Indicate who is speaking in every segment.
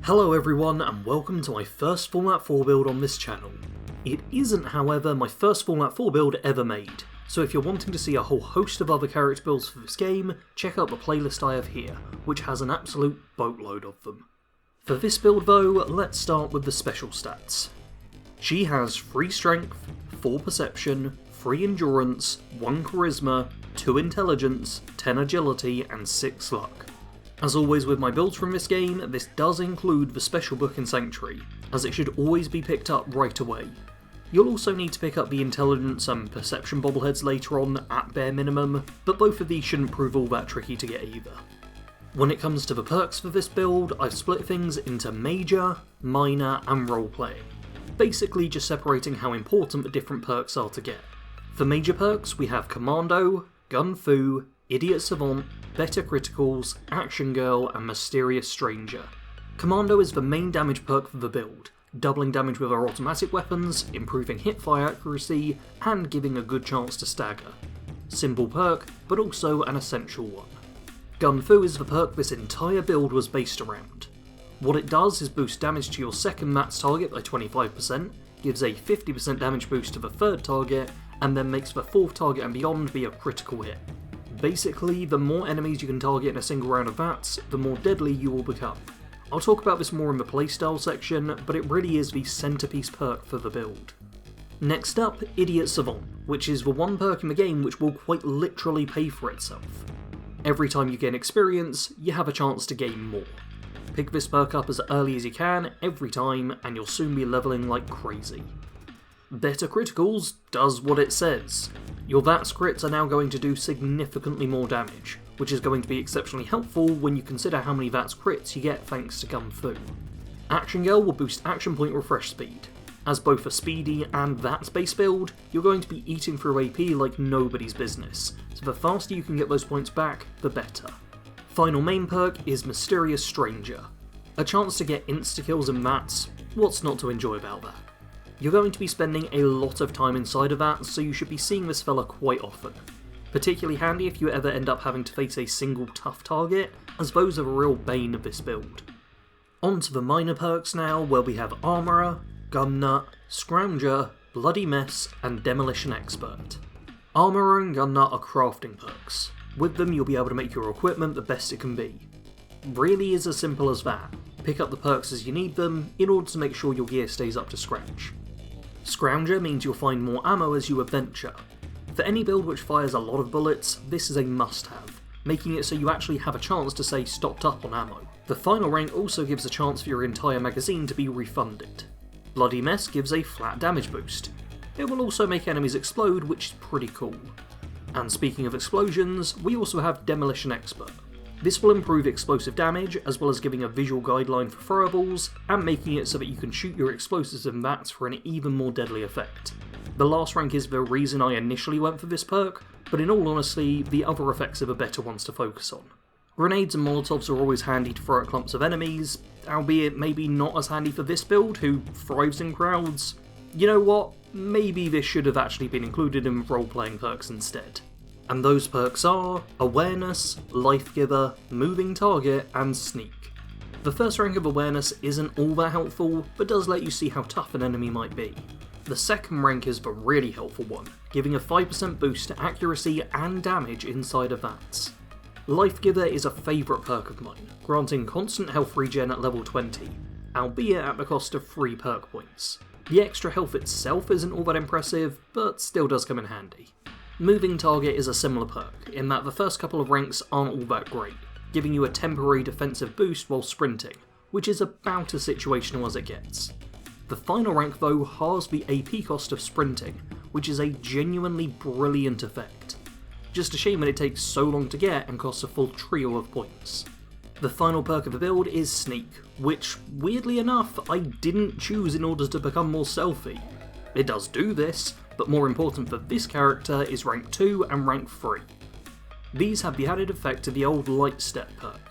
Speaker 1: Hello everyone and welcome to my first Fallout 4 build on this channel. It isn't, however, my first Fallout 4 build ever made, so if you're wanting to see a whole host of other character builds for this game, check out the playlist I have here, which has an absolute boatload of them. For this build though, let's start with the special stats. She has 3 strength, 4 perception, 3 endurance, 1 charisma, 2 intelligence, 10 agility and 6 luck. As always with my builds from this game, this does include the special book in Sanctuary, as it should always be picked up right away. You'll also need to pick up the intelligence and perception bobbleheads later on at bare minimum, but both of these shouldn't prove all that tricky to get either. When it comes to the perks for this build, I've split things into major, minor and role-playing, basically just separating how important the different perks are to get. For major perks we have Commando, Gun Fu, Idiot Savant, Better Criticals, Action Girl and Mysterious Stranger. Commando is the main damage perk for the build, doubling damage with our automatic weapons, improving hipfire accuracy and giving a good chance to stagger. Simple perk, but also an essential one. Gun Fu is the perk this entire build was based around. What it does is boost damage to your second max target by 25%, gives a 50% damage boost to the third target, and then makes the fourth target and beyond be a critical hit. Basically, the more enemies you can target in a single round of VATS, the more deadly you will become. I'll talk about this more in the playstyle section, but it really is the centerpiece perk for the build. Next up, Idiot Savant, which is the one perk in the game which will quite literally pay for itself. Every time you gain experience, you have a chance to gain more. Pick this perk up as early as you can, every time, and you'll soon be leveling like crazy. Better Criticals does what it says. Your VATS crits are now going to do significantly more damage, which is going to be exceptionally helpful when you consider how many VATS crits you get thanks to Gun Fu. Action Girl will boost action point refresh speed. As both a speedy and VATS based build, you're going to be eating through AP like nobody's business, so the faster you can get those points back, the better. Final main perk is Mysterious Stranger. A chance to get insta-kills in VATS, what's not to enjoy about that? You're going to be spending a lot of time inside of that, so you should be seeing this fella quite often. Particularly handy if you ever end up having to face a single tough target, as those are a real bane of this build. On to the minor perks now, where we have Armourer, Gun Nut, Scrounger, Bloody Mess and Demolition Expert. Armourer and Gun Nut are crafting perks. With them you'll be able to make your equipment the best it can be. Really is as simple as that. Pick up the perks as you need them, in order to make sure your gear stays up to scratch. Scrounger means you'll find more ammo as you adventure. For any build which fires a lot of bullets, this is a must-have, making it so you actually have a chance to stay stocked up on ammo. The final rank also gives a chance for your entire magazine to be refunded. Bloody Mess gives a flat damage boost. It will also make enemies explode, which is pretty cool. And speaking of explosions, we also have Demolition Expert. This will improve explosive damage, as well as giving a visual guideline for throwables, and making it so that you can shoot your explosives in VATS for an even more deadly effect. The last rank is the reason I initially went for this perk, but in all honesty, the other effects are the better ones to focus on. Grenades and Molotovs are always handy to throw at clumps of enemies, albeit maybe not as handy for this build, who thrives in crowds. You know what? Maybe this should have actually been included in role-playing perks instead. And those perks are Awareness, Life Giver, Moving Target, and Sneak. The first rank of Awareness isn't all that helpful, but does let you see how tough an enemy might be. The second rank is the really helpful one, giving a 5% boost to accuracy and damage inside of VATS. Life Giver is a favourite perk of mine, granting constant health regen at level 20, albeit at the cost of 3 perk points. The extra health itself isn't all that impressive, but still does come in handy. Moving Target is a similar perk, in that the first couple of ranks aren't all that great, giving you a temporary defensive boost while sprinting, which is about as situational as it gets. The final rank though halves the AP cost of sprinting, which is a genuinely brilliant effect. Just a shame that it takes so long to get and costs a full trio of points. The final perk of the build is Sneak, which, weirdly enough, I didn't choose in order to become more stealthy. It does do this, but more important for this character is rank 2 and rank 3. These have the added effect of the old Light Step perk,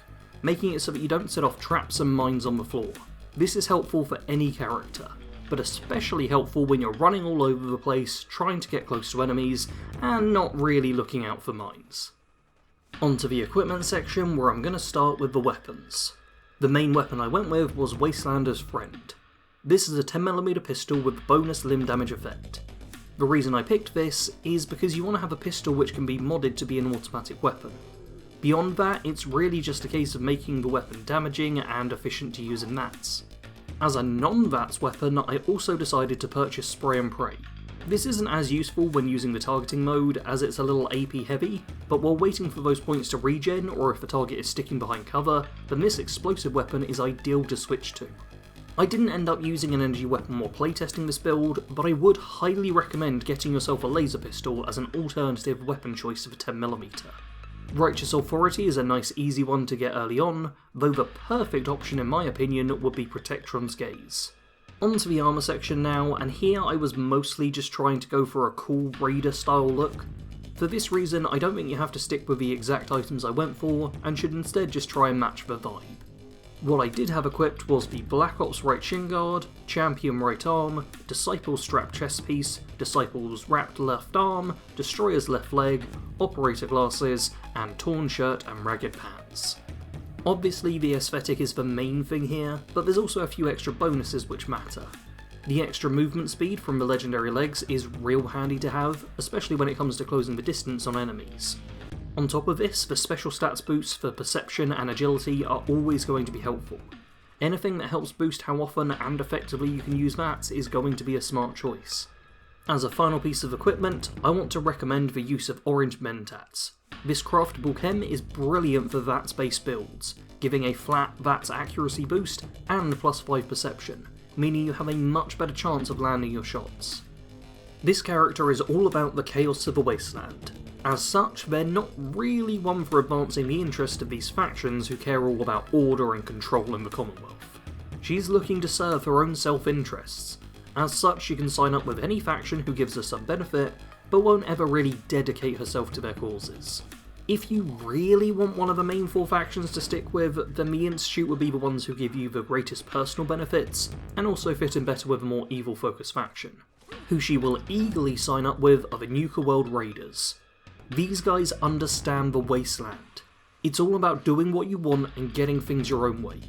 Speaker 1: making it so that you don't set off traps and mines on the floor. This is helpful for any character, but especially helpful when you're running all over the place, trying to get close to enemies, and not really looking out for mines. Onto the equipment section, where I'm going to start with the weapons. The main weapon I went with was Wastelander's Friend. This is a 10mm pistol with bonus limb damage effect. The reason I picked this is because you want to have a pistol which can be modded to be an automatic weapon. Beyond that, it's really just a case of making the weapon damaging and efficient to use in VATS. As a non-VATS weapon, I also decided to purchase Spray and Pray. This isn't as useful when using the targeting mode as it's a little AP heavy, but while waiting for those points to regen or if the target is sticking behind cover, then this explosive weapon is ideal to switch to. I didn't end up using an energy weapon while playtesting this build, but I would highly recommend getting yourself a laser pistol as an alternative weapon choice for 10mm. Righteous Authority is a nice easy one to get early on, though the perfect option in my opinion would be Protectron's Gaze. Onto the armour section now, and here I was mostly just trying to go for a cool Raider style look. For this reason, I don't think you have to stick with the exact items I went for, and should instead just try and match the vibe. What I did have equipped was the Black Ops right shin guard, Champion right arm, Disciple's strap chest piece, Disciple's wrapped left arm, Destroyer's left leg, Operator glasses, and torn shirt and ragged pants. Obviously the aesthetic is the main thing here, but there's also a few extra bonuses which matter. The extra movement speed from the legendary legs is real handy to have, especially when it comes to closing the distance on enemies. On top of this, the special stats boosts for perception and agility are always going to be helpful. Anything that helps boost how often and effectively you can use VATS is going to be a smart choice. As a final piece of equipment, I want to recommend the use of Orange Mentats. This craftable chem is brilliant for VATS based builds, giving a flat VATS accuracy boost and +5 perception, meaning you have a much better chance of landing your shots. This character is all about the chaos of the wasteland. As such, they're not really one for advancing the interest of these factions who care all about order and control in the Commonwealth. She's looking to serve her own self-interests. As such, she can sign up with any faction who gives her some benefit, but won't ever really dedicate herself to their causes. If you really want one of the main 4 factions to stick with, then the Institute would be the ones who give you the greatest personal benefits, and also fit in better with a more evil-focused faction. Who she will eagerly sign up with are the Nuka World Raiders. These guys understand the wasteland. It's all about doing what you want and getting things your own way.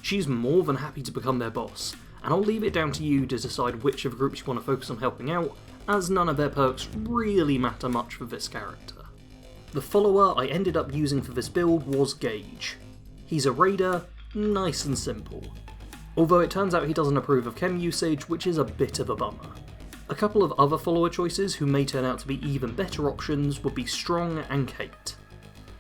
Speaker 1: She's more than happy to become their boss, and I'll leave it down to you to decide which of the groups you want to focus on helping out, as none of their perks really matter much for this character. The follower I ended up using for this build was Gage. He's a raider, nice and simple. Although it turns out he doesn't approve of chem usage, which is a bit of a bummer. A couple of other follower choices who may turn out to be even better options would be Strong and Kate.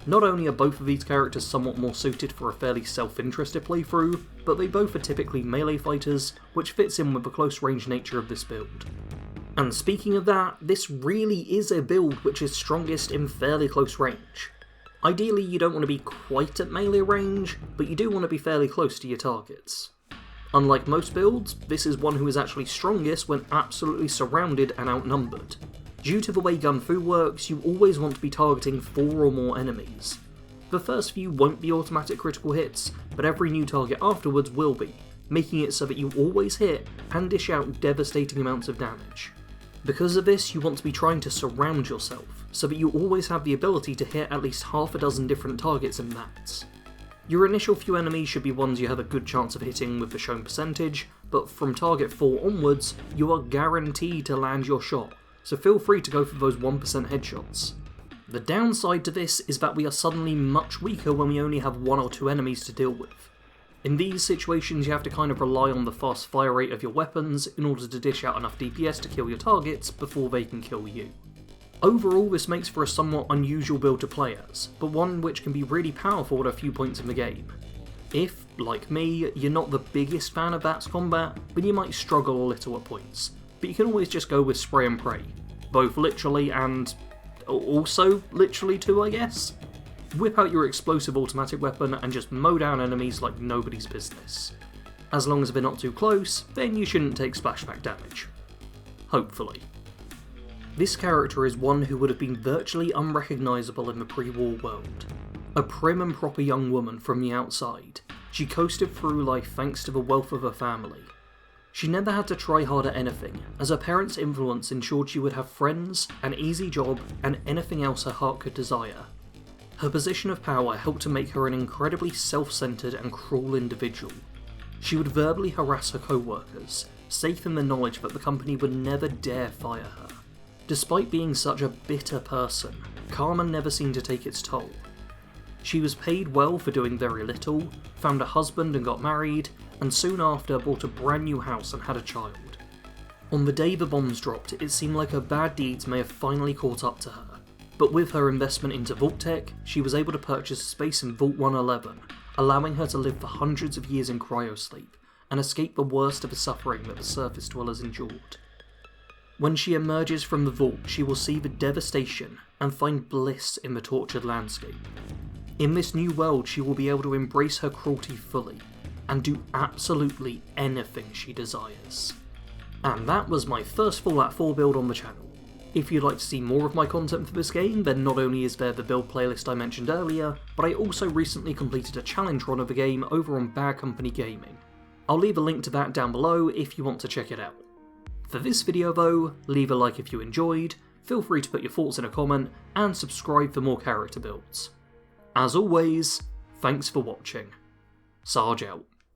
Speaker 1: Not only are both of these characters somewhat more suited for a fairly self-interested playthrough, but they both are typically melee fighters, which fits in with the close range nature of this build. And speaking of that, this really is a build which is strongest in fairly close range. Ideally you don't want to be quite at melee range, but you do want to be fairly close to your targets. Unlike most builds, this is one who is actually strongest when absolutely surrounded and outnumbered. Due to the way Gun Fu works, you always want to be targeting 4 or more enemies. The first few won't be automatic critical hits, but every new target afterwards will be, making it so that you always hit and dish out devastating amounts of damage. Because of this, you want to be trying to surround yourself, so that you always have the ability to hit at least half a dozen different targets in VATS. Your initial few enemies should be ones you have a good chance of hitting with the shown percentage, but from target 4 onwards, you are guaranteed to land your shot, so feel free to go for those 1% headshots. The downside to this is that we are suddenly much weaker when we only have 1 or 2 enemies to deal with. In these situations you have to kind of rely on the fast fire rate of your weapons in order to dish out enough DPS to kill your targets before they can kill you. Overall, this makes for a somewhat unusual build to play as, but one which can be really powerful at a few points in the game. If, like me, you're not the biggest fan of VATS combat, then you might struggle a little at points, but you can always just go with Spray and Pray, both literally and also literally too, I guess. Whip out your explosive automatic weapon and just mow down enemies like nobody's business. As long as they're not too close, then you shouldn't take splashback damage. Hopefully. This character is one who would have been virtually unrecognisable in the pre-war world. A prim and proper young woman from the outside, she coasted through life thanks to the wealth of her family. She never had to try hard at anything, as her parents' influence ensured she would have friends, an easy job, and anything else her heart could desire. Her position of power helped to make her an incredibly self-centered and cruel individual. She would verbally harass her co-workers, safe in the knowledge that the company would never dare fire her. Despite being such a bitter person, karma never seemed to take its toll. She was paid well for doing very little, found a husband and got married, and soon after bought a brand new house and had a child. On the day the bombs dropped, it seemed like her bad deeds may have finally caught up to her. But with her investment into Vault Tech, she was able to purchase space in Vault 111, allowing her to live for hundreds of years in cryosleep, and escape the worst of the suffering that the surface dwellers endured. When she emerges from the vault, she will see the devastation and find bliss in the tortured landscape. In this new world, she will be able to embrace her cruelty fully, and do absolutely anything she desires. And that was my first Fallout 4 build on the channel. If you'd like to see more of my content for this game, then not only is there the build playlist I mentioned earlier, but I also recently completed a challenge run of the game over on Bad Company Gaming. I'll leave a link to that down below if you want to check it out. For this video though, leave a like if you enjoyed, feel free to put your thoughts in a comment, and subscribe for more character builds. As always, thanks for watching. Sarge out.